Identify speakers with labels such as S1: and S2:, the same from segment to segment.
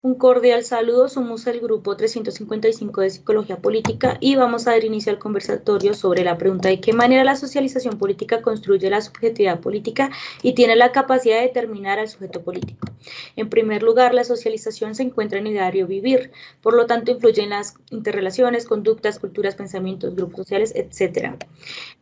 S1: Un cordial saludo, somos el grupo 355 de Psicología Política y vamos a dar inicio al conversatorio sobre la pregunta de qué manera la socialización política construye la subjetividad política y tiene la capacidad de determinar al sujeto político. En primer lugar, la socialización se encuentra en el diario vivir, por lo tanto influye en las interrelaciones, conductas, culturas, pensamientos, grupos sociales, etc.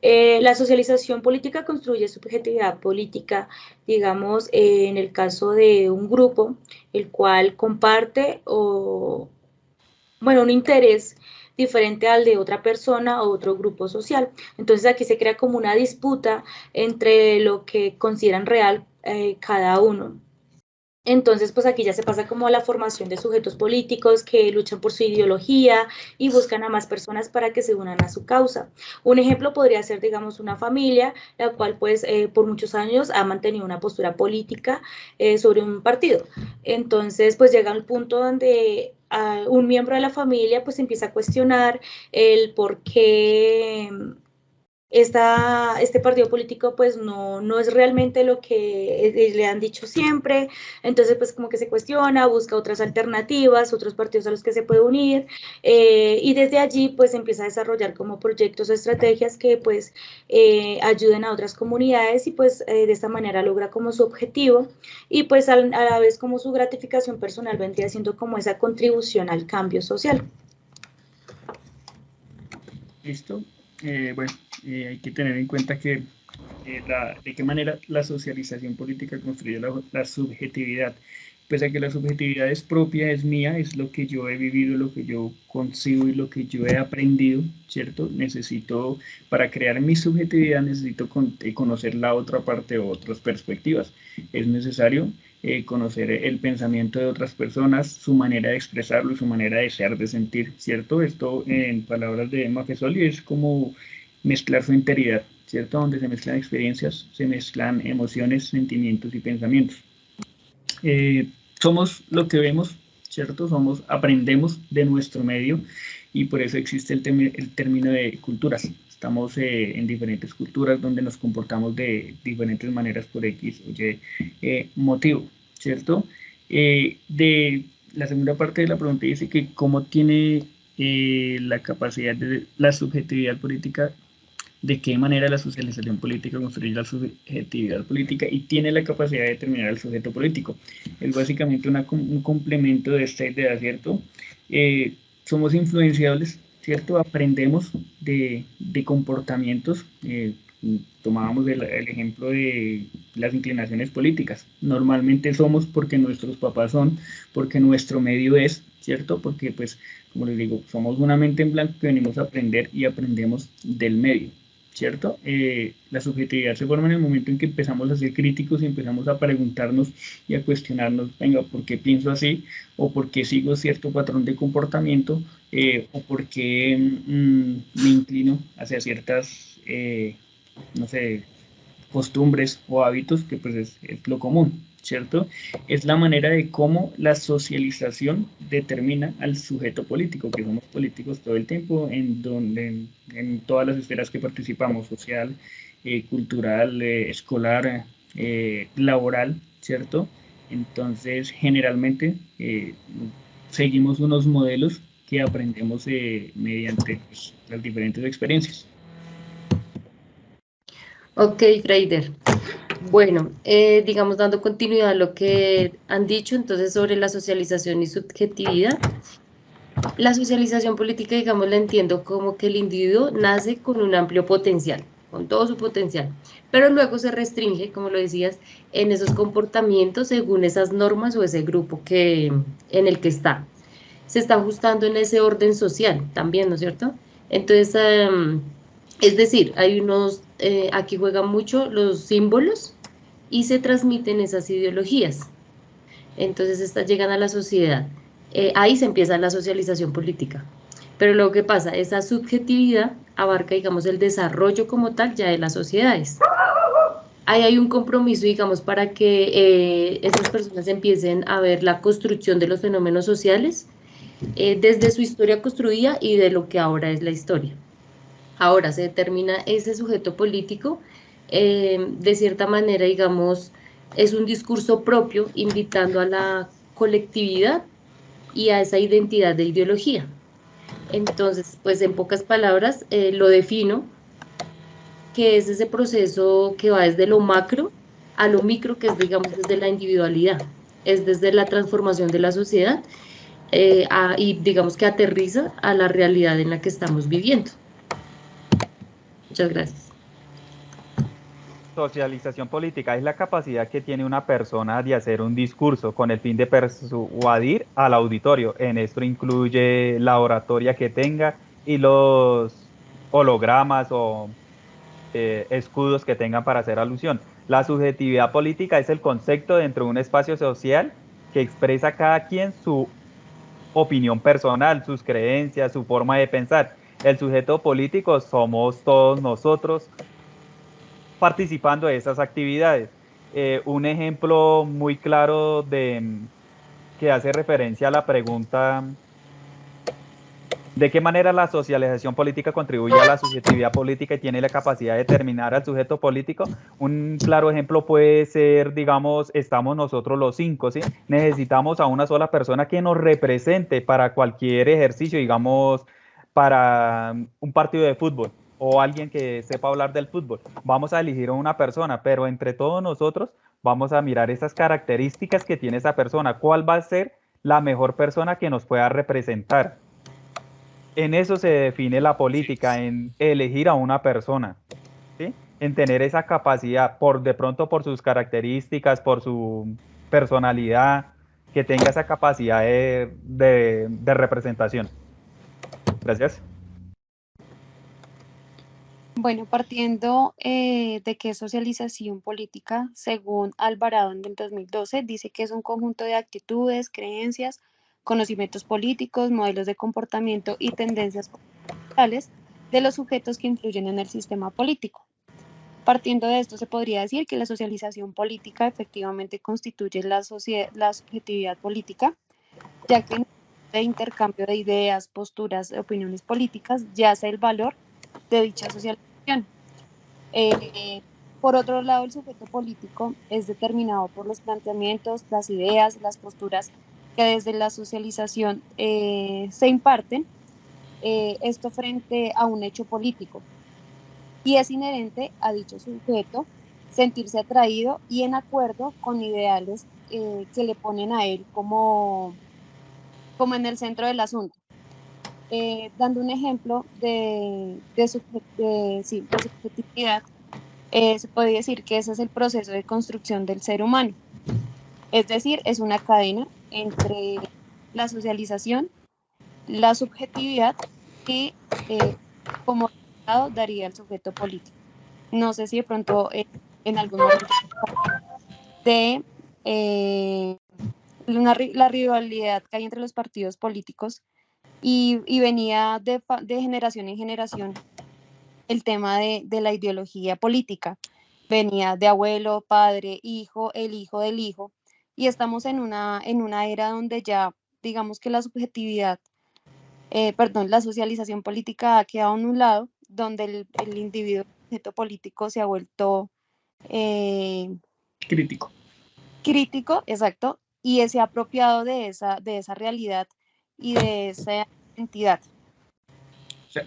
S1: La socialización política construye subjetividad política, digamos, en el caso de un grupo, el cual comparte un interés diferente al de otra persona o otro grupo social. Entonces aquí se crea como una disputa entre lo que consideran real cada uno. Entonces, pues aquí ya se pasa como a la formación de sujetos políticos que luchan por su ideología y buscan a más personas para que se unan a su causa. Un ejemplo podría ser, digamos, una familia, la cual pues por muchos años ha mantenido una postura política sobre un partido. Entonces, pues llega un punto donde un miembro de la familia pues empieza a cuestionar el por qué este partido político pues no es realmente lo que le han dicho siempre, entonces pues como que se cuestiona, busca otras alternativas, otros partidos a los que se puede unir, y desde allí pues empieza a desarrollar como proyectos o estrategias que pues ayuden a otras comunidades y pues de esta manera logra como su objetivo y pues a la vez como su gratificación personal vendría siendo como esa contribución al cambio social.
S2: Listo. Bueno, hay que tener en cuenta que de qué manera la socialización política construye la subjetividad. Pese a que la subjetividad es propia, es mía, es lo que yo he vivido, lo que yo consigo y lo que yo he aprendido, ¿cierto? Necesito, para crear mi subjetividad, necesito conocer la otra parte o otras perspectivas. Es necesario conocer el pensamiento de otras personas, su manera de expresarlo, su manera de ser, de sentir, ¿cierto? Esto, en palabras de Maffesoli, es como mezclar su integridad, ¿cierto? Donde se mezclan experiencias, se mezclan emociones, sentimientos y pensamientos. Somos lo que vemos, ¿cierto? Aprendemos de nuestro medio y por eso existe el término de culturas. Estamos en diferentes culturas donde nos comportamos de diferentes maneras por X o Y motivo, ¿cierto? De la segunda parte de la pregunta dice que cómo tiene la capacidad de la subjetividad política, de qué manera la socialización política construye la subjetividad política y tiene la capacidad de determinar al sujeto político. Es básicamente un complemento de esta idea, ¿cierto? Somos influenciables, ¿cierto? Aprendemos de comportamientos. Tomábamos el ejemplo de las inclinaciones políticas. Normalmente somos porque nuestros papás son, porque nuestro medio es, ¿cierto? Porque, pues, como les digo, somos una mente en blanco que venimos a aprender y aprendemos del medio, ¿cierto? La subjetividad se forma en el momento en que empezamos a ser críticos y empezamos a preguntarnos y a cuestionarnos, venga, ¿por qué pienso así? ¿O por qué sigo cierto patrón de comportamiento? ¿O por qué me inclino hacia ciertas, no sé, costumbres o hábitos que pues es lo común, ¿cierto? Es la manera de cómo la socialización determina al sujeto político, que somos políticos todo el tiempo, en todas las esferas que participamos, social, cultural, escolar, laboral, ¿cierto? Entonces, generalmente seguimos unos modelos que aprendemos mediante pues, las diferentes experiencias.
S3: Ok, Freider. Bueno, digamos, dando continuidad a lo que han dicho entonces sobre la socialización y subjetividad. La socialización política, digamos, la entiendo como que el individuo nace con un amplio potencial, con todo su potencial, pero luego se restringe, como lo decías, en esos comportamientos según esas normas o ese grupo en el que está. Se está ajustando en ese orden social también, ¿no es cierto? Entonces, es decir, hay aquí juegan mucho los símbolos y se transmiten esas ideologías. Entonces, estas llegan a la sociedad. Ahí se empieza la socialización política. Pero lo que pasa, esa subjetividad abarca, digamos, el desarrollo como tal ya de las sociedades. Ahí hay un compromiso, digamos, para que esas personas empiecen a ver la construcción de los fenómenos sociales desde su historia construida y de lo que ahora es la historia. Ahora se determina ese sujeto político, de cierta manera, digamos, es un discurso propio invitando a la colectividad y a esa identidad de ideología. Entonces, pues en pocas palabras, lo defino, que es ese proceso que va desde lo macro a lo micro, que es, digamos, desde la individualidad, es desde la transformación de la sociedad y digamos que aterriza a la realidad en la que estamos viviendo. Muchas gracias.
S4: Socialización política es la capacidad que tiene una persona de hacer un discurso con el fin de persuadir al auditorio. En esto incluye la oratoria que tenga y los hologramas o escudos que tengan para hacer alusión. La subjetividad política es el concepto dentro de un espacio social que expresa a cada quien su opinión personal, sus creencias, su forma de pensar. El sujeto político somos todos nosotros participando de esas actividades. Un ejemplo muy claro que hace referencia a la pregunta ¿de qué manera la socialización política contribuye a la subjetividad política y tiene la capacidad de determinar al sujeto político? Un claro ejemplo puede ser, digamos, estamos nosotros los 5, ¿sí? Necesitamos a una sola persona que nos represente para cualquier ejercicio, digamos, para un partido de fútbol o alguien que sepa hablar del fútbol. Vamos a elegir a una persona, pero entre todos nosotros vamos a mirar esas características que tiene esa persona. ¿Cuál va a ser la mejor persona que nos pueda representar? En eso se define la política, en elegir a una persona, ¿sí? En tener esa capacidad, de pronto por sus características, por su personalidad, que tenga esa capacidad de representación. Gracias.
S5: Bueno, partiendo de que es socialización política, según Alvarado en el 2012, dice que es un conjunto de actitudes, creencias, conocimientos políticos, modelos de comportamiento y tendencias culturales de los sujetos que influyen en el sistema político. Partiendo de esto, se podría decir que la socialización política efectivamente constituye la subjetividad política, ya que en el intercambio de ideas, posturas, opiniones políticas yace el valor de dicha socialización. Por otro lado, el sujeto político es determinado por los planteamientos, las ideas, las posturas que desde la socialización se imparten, esto frente a un hecho político. Y es inherente a dicho sujeto sentirse atraído y en acuerdo con ideales que le ponen a él como en el centro del asunto. Dando un ejemplo de subjetividad, se puede decir que ese es el proceso de construcción del ser humano. Es decir, es una cadena entre la socialización, la subjetividad y como resultado daría el sujeto político. No sé si de pronto en algún momento de la rivalidad que hay entre los partidos políticos y venía de generación en generación el tema de la ideología política. Venía de abuelo, padre, hijo, el hijo del hijo, y estamos en una era donde ya, digamos que la subjetividad, la socialización política ha quedado en un lado, donde el individuo, el sujeto político se ha vuelto crítico, exacto, y se ha apropiado de esa realidad y de esa entidad.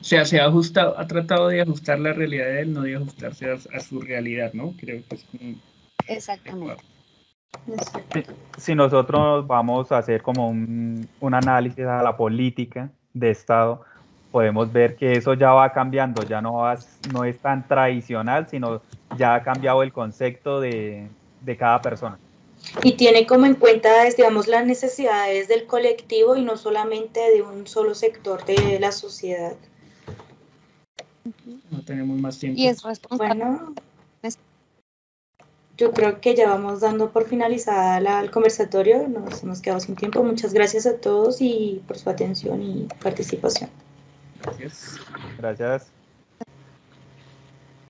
S2: Se ha ajustado, ha tratado de ajustar la realidad de él, no de ajustarse a su realidad, ¿no? Creo que es como...
S5: Exactamente.
S4: Si nosotros vamos a hacer como un análisis a la política de Estado, podemos ver que eso ya va cambiando, ya no es tan tradicional, sino ya ha cambiado el concepto de cada persona.
S1: Y tiene como en cuenta, digamos, las necesidades del colectivo y no solamente de un solo sector de la sociedad.
S2: No tenemos más tiempo.
S5: Y es responsable.
S1: Bueno, yo creo que ya vamos dando por finalizada el conversatorio, nos hemos quedado sin tiempo. Muchas gracias a todos y por su atención y participación.
S2: Gracias.
S4: Gracias.